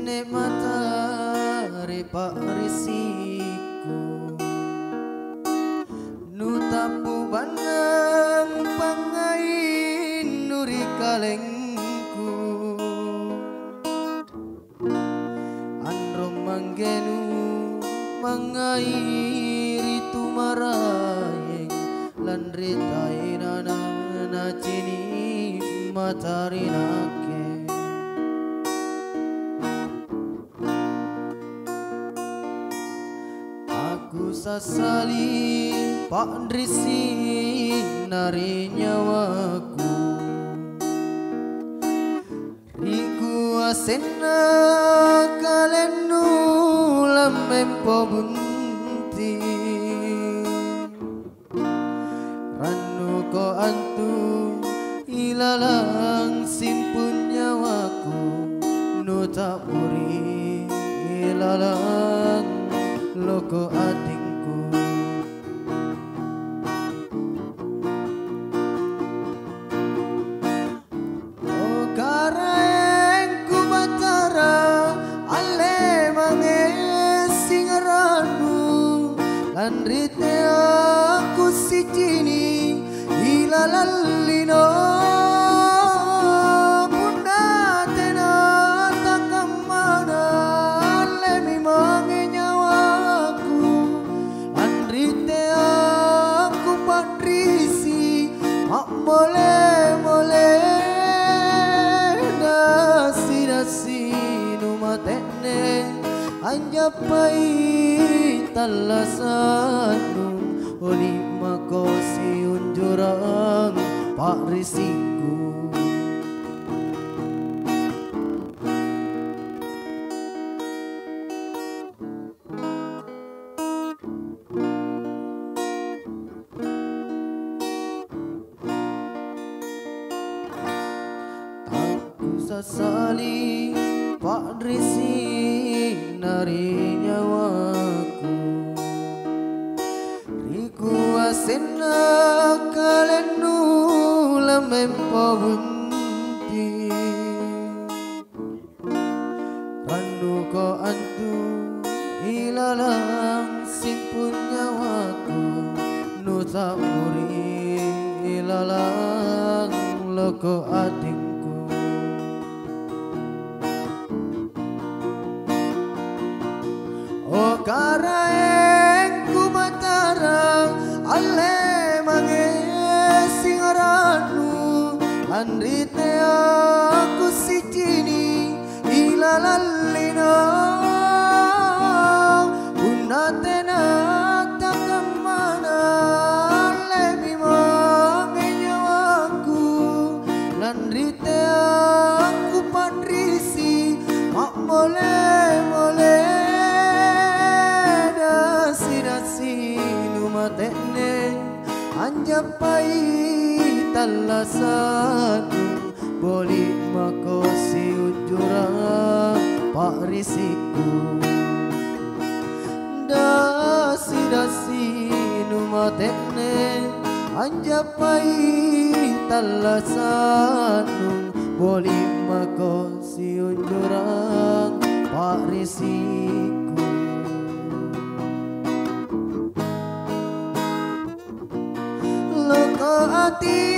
Nek matahari pak risiku nu tapu banang pangain nuri kalengku andro manggenu mangairi tumarayeng lan ritainana nacini matahari nake aku sasali pak drisi nari nyawaku riku asena kalenu lamempo bunti ranu ko antu ilalang simpun nyawaku nu tak puri ilalang loko adingku oh karengku batara ale mangesingaranu lan rite aku sijini ilalalino anjapai talasanu olima kosi unjurang pak risiku aku sasali pak risi nari nyawaku riku asena kalenu lamempo bunti randu ko antu ilalang simpun nyawaku nu tak muri ilalang loko adingku oh karengku matara ale mangesingaranu andrite aku sijini ilalalino unatena takamana lebi mangenyawaku landrite aku pandrisi mak mole matene anjapai talasanu boli makosi ujurang pak risiku dasi nu matene anjapai talasanu boli makosi ujurang pak risiku loko ati